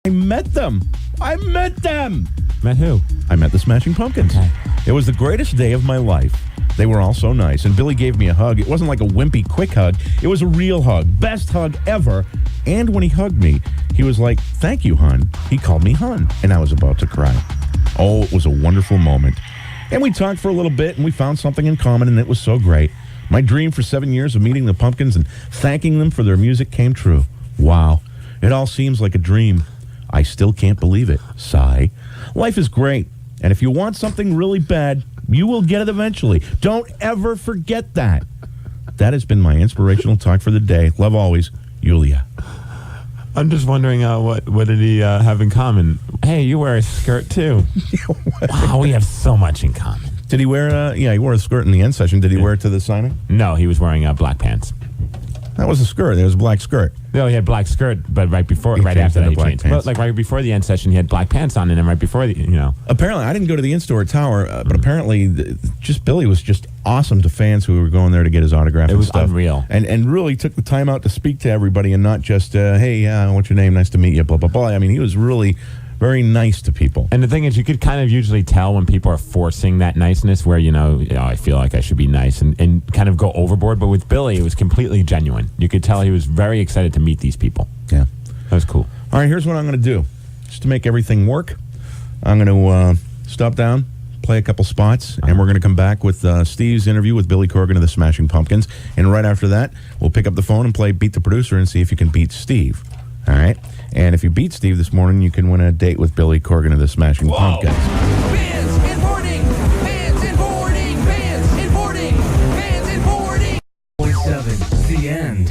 I met them. Met who? I met the Smashing Pumpkins. Okay. It was the greatest day of my life. They were all so nice. And Billy gave me a hug. It wasn't like a wimpy quick hug. It was a real hug. Best hug ever. And when he hugged me, he was like, "Thank you, hon." He called me hon. And I was about to cry. Oh, it was a wonderful moment. And we talked for a little bit, and we found something in common, and it was so great. My dream for 7 years of meeting the Pumpkins and thanking them for their music came true. Wow. It all seems like a dream. I still can't believe it. Sigh. Life is great. And if you want something really bad, you will get it eventually. Don't ever forget that. That has been my inspirational talk for the day. Love always, Yulia. I'm just wondering what did he have in common? Hey, you wear a skirt too. Wow, we have so much in common. Did he wear he wore a skirt in the end session. Did he wear it to the signing? No, he was wearing black pants. That was a skirt. It was a black skirt. No, he had black skirt, but right after that he changed. But like right before the end session, he had black pants on, and then right before Apparently, I didn't go to the in-store tower, but apparently, Billy was just awesome to fans who were going there to get his autograph. It was stuff. unreal, and really took the time out to speak to everybody, and not just hey, what's your name? Nice to meet you. Blah blah blah. I mean, he was really very nice to people. And the thing is, you could kind of usually tell when people are forcing that niceness where, I feel like I should be nice and kind of go overboard. But with Billy, it was completely genuine. You could tell he was very excited to meet these people. Yeah. That was cool. All right, here's what I'm going to do. Just to make everything work, I'm going to stop down, play a couple spots, and we're going to come back with Steve's interview with Billy Corgan of the Smashing Pumpkins. And right after that, we'll pick up the phone and play Beat the Producer and see if you can beat Steve. All right? And if you beat Steve this morning, you can win a date with Billy Corgan of the Smashing Pumpkins. Bands and boarding! Bands and boarding! Bands and boarding! Bands and boarding! 107, The End.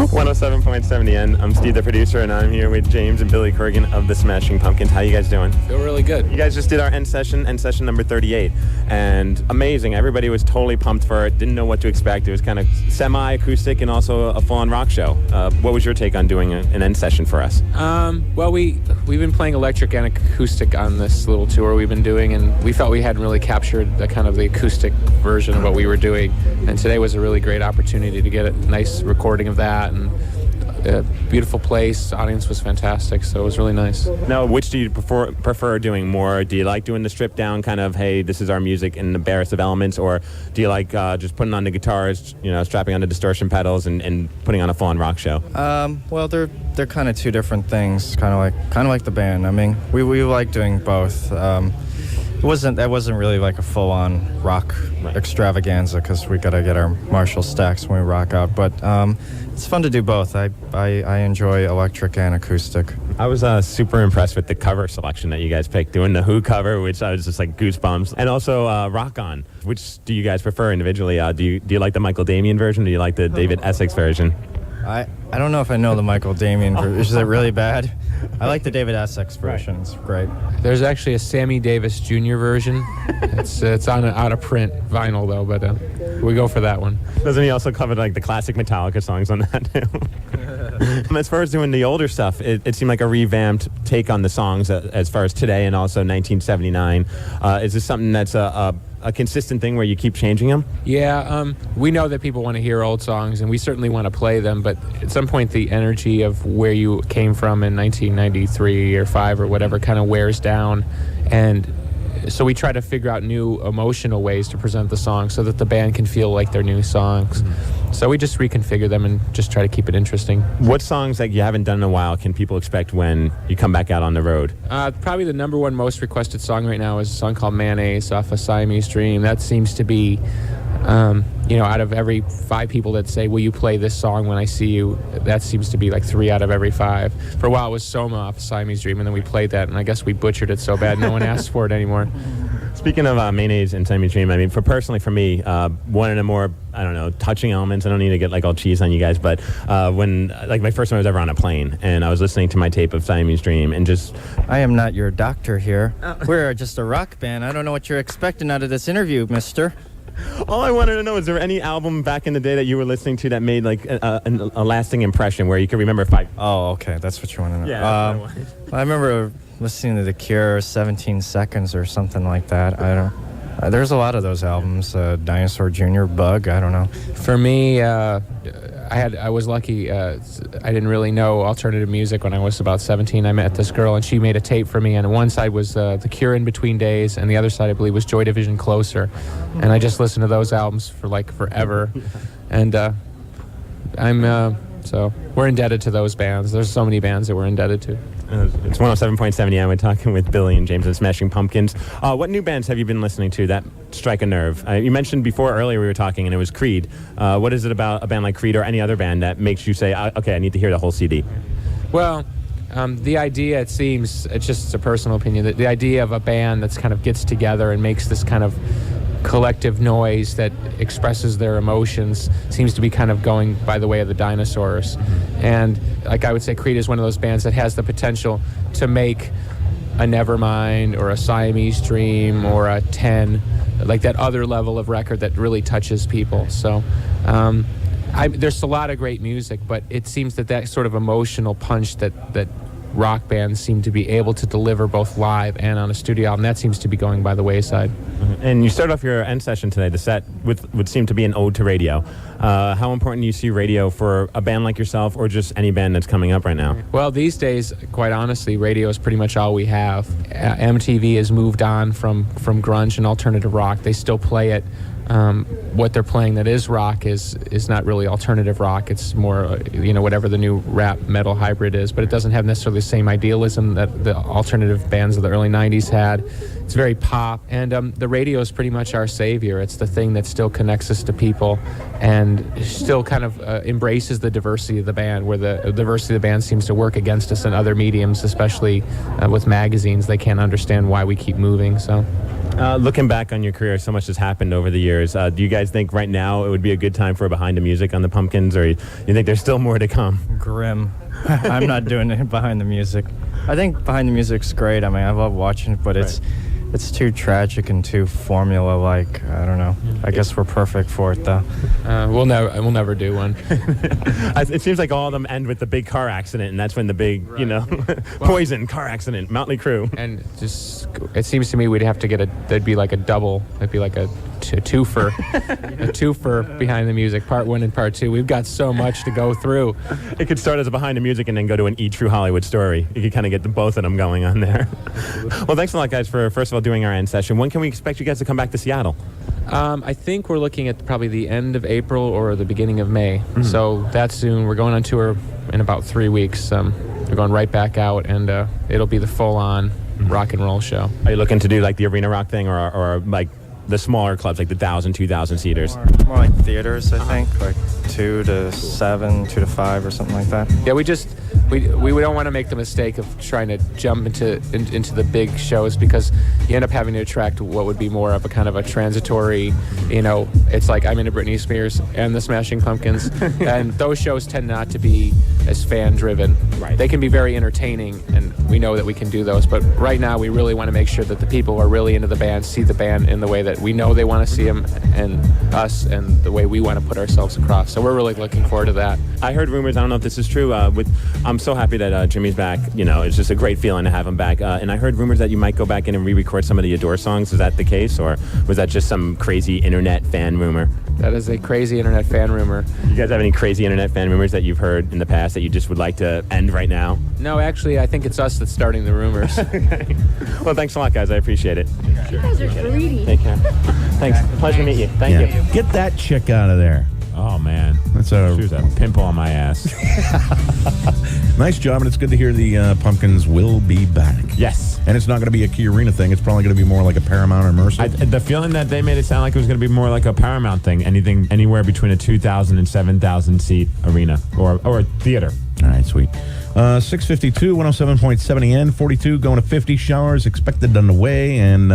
107.7 The End. I'm Steve, the producer, and I'm here with James and Billy Corgan of the Smashing Pumpkins. How you guys doing? Feel really good. You guys just did our end session number 38, and amazing. Everybody was totally pumped for it. Didn't know what to expect. It was kind of semi-acoustic and also a full-on rock show. What was your take on doing an end session for us? Well, we've been playing electric and acoustic on this little tour we've been doing, and we felt we hadn't really captured the kind of the acoustic version of what we were doing. And today was a really great opportunity to get a nice recording of that, and a beautiful place. The audience was fantastic, so it was really nice. Now, which do you prefer doing more? Do you like doing the stripped down kind of, hey, this is our music and the barest of elements, or do you like just putting on the guitars, strapping on the distortion pedals and putting on a full-on rock show? Well, they're kind of two different things, kind of like the band. I mean, we like doing both. That wasn't really like a full-on rock extravaganza because we gotta get our Marshall stacks when we rock out. But it's fun to do both. I enjoy electric and acoustic. I was super impressed with the cover selection that you guys picked, doing the Who cover, which I was just like goosebumps, and also Rock On. Which do you guys prefer individually? Do you like the Michael Damian version? Or do you like the David Essex version? I don't know if I know the Michael Damian version. Is it really bad? I like the David Essex version. It's great. There's actually a Sammy Davis Jr. version. It's on an out-of-print vinyl, though, but we go for that one. Doesn't he also cover like the classic Metallica songs on that too? As far as doing the older stuff, it seemed like a revamped take on the songs as far as today and also 1979. Is this something that's a consistent thing where you keep changing them? Yeah, we know that people want to hear old songs, and we certainly want to play them, but at some point the energy of where you came from in 1993 or 5 or whatever kind of wears down, and so we try to figure out new emotional ways to present the song so that the band can feel like they're new songs. Mm-hmm. So we just reconfigure them and just try to keep it interesting. What songs that you haven't done in a while can people expect when you come back out on the road? Probably the number one most requested song right now is a song called Mayonnaise off of Siamese Dream. That seems to be, out of every 5 people that say, will you play this song when I see you, that seems to be like 3 out of every 5. For a while it was Soma off of Siamese Dream, and then we played that, and I guess we butchered it so bad no one asks for it anymore. Speaking of Mayonnaise and Siamese Dream, I mean, personally for me, one of the more, touching elements, I don't need to get like all cheese on you guys, but when, like my first time I was ever on a plane, and I was listening to my tape of Siamese Dream, and just... I am not your doctor here. We're just a rock band. I don't know what you're expecting out of this interview, mister. All I wanted to know, is there any album back in the day that you were listening to that made like a lasting impression where you could remember 5? Oh, okay, that's what you want to know. Yeah. I remember listening to The Cure, 17 Seconds or something like that. I don't. There's a lot of those albums. Dinosaur Jr., Bug. I don't know. For me, I I was lucky. I didn't really know alternative music when I was about 17. I met this girl, and she made a tape for me. And one side was The Cure in Between Days, and the other side, I believe, was Joy Division Closer. And I just listened to those albums for like forever. And so we're indebted to those bands. There's so many bands that we're indebted to. It's 107.7. Yeah, we're talking with Billy and James and Smashing Pumpkins. What new bands have you been listening to that strike a nerve? You mentioned before earlier we were talking, and it was Creed. What is it about a band like Creed or any other band that makes you say, okay, I need to hear the whole CD? Well, the idea, it seems, it's just a personal opinion, that the idea of a band that's kind of gets together and makes this kind of collective noise that expresses their emotions seems to be kind of going by the way of the dinosaurs. And like I would say, Creed is one of those bands that has the potential to make a Nevermind or a Siamese Dream or a 10, like that other level of record that really touches people. So there's a lot of great music, but it seems that sort of emotional punch that rock bands seem to be able to deliver both live and on a studio album, that seems to be going by the wayside. And you started off your end session today, the set would seem to be an ode to radio. How important do you see radio for a band like yourself or just any band that's coming up right now? Well, these days, quite honestly, radio is pretty much all we have. MTV has moved on from grunge and alternative rock. They still play it. What they're playing that is rock is not really alternative rock. It's more, whatever the new rap metal hybrid is, but it doesn't have necessarily the same idealism that the alternative bands of the early 90s had. It's very pop, and the radio is pretty much our savior. It's the thing that still connects us to people and still kind of embraces the diversity of the band, where the diversity of the band seems to work against us in other mediums, especially with magazines. They can't understand why we keep moving, so... Looking back on your career, so much has happened over the years. Do you guys think right now it would be a good time for a Behind the Music on the Pumpkins, or you think there's still more to come? Grim. I'm not doing it behind the music. I think behind the music's great. I mean, I love watching it, but it's too tragic and too formula-like. I don't know. I guess we're perfect for it, though. We'll never do one. It seems like all of them end with the big car accident, and that's when the big, poison, car accident, Motley Crue. And just, it seems to me we'd have to get there'd be like a double, it'd be like a twofer, a twofer behind the music, part 1 and part 2. We've got so much to go through. It could start as a Behind the Music and then go to an E! True Hollywood Story. You could kind of get both of them going on there. Well, thanks a lot, guys, for first of all doing our end session. When can we expect you guys to come back to Seattle? I think we're looking at probably the end of April or the beginning of May. So that's soon. We're going on tour in about 3 weeks. We're going right back out, and it'll be the full-on rock and roll show. Are you looking to do like the arena rock thing, or like the smaller clubs, like the 1,000, 2,000 seaters? More like theaters, I think, like 2 to 7, 2 to 5, or something like that. Yeah, we don't want to make the mistake of trying to jump into the big shows, because you end up having to attract what would be more of a kind of a transitory, it's like I'm into Britney Spears and the Smashing Pumpkins, and those shows tend not to be as fan-driven. Right. They can be very entertaining, and we know that we can do those, but right now we really want to make sure that the people who are really into the band see the band in the way that we know they want to see them, and us, and the way we want to put ourselves across. So we're really looking forward to that. I heard rumors, I don't know if this is true, I'm so happy that Jimmy's back. It's just a great feeling to have him back. And I heard rumors that you might go back in and re-record some of the Adore songs. Is that the case, or was that just some crazy internet fan rumor? That is a crazy internet fan rumor. You guys have any crazy internet fan rumors that you've heard in the past that you just would like to end right now? No, actually, I think it's us that's starting the rumors. Okay. Well, thanks a lot, guys. I appreciate it. You guys are greedy. Take care. Thanks. Pleasure to meet you. Thank you. Get that chick out of there. Oh, man. That's she was a pimple on my ass. Nice job, and it's good to hear the Pumpkins will be back. Yes. And it's not going to be a Key Arena thing. It's probably going to be more like a Paramount or Mercer. The feeling that they made it sound like it was going to be more like a Paramount thing, anywhere between a 2,000 and 7,000 seat arena or a theater. All right, sweet. 652, 107.7 EN, 42 going to 50 showers expected on the way, and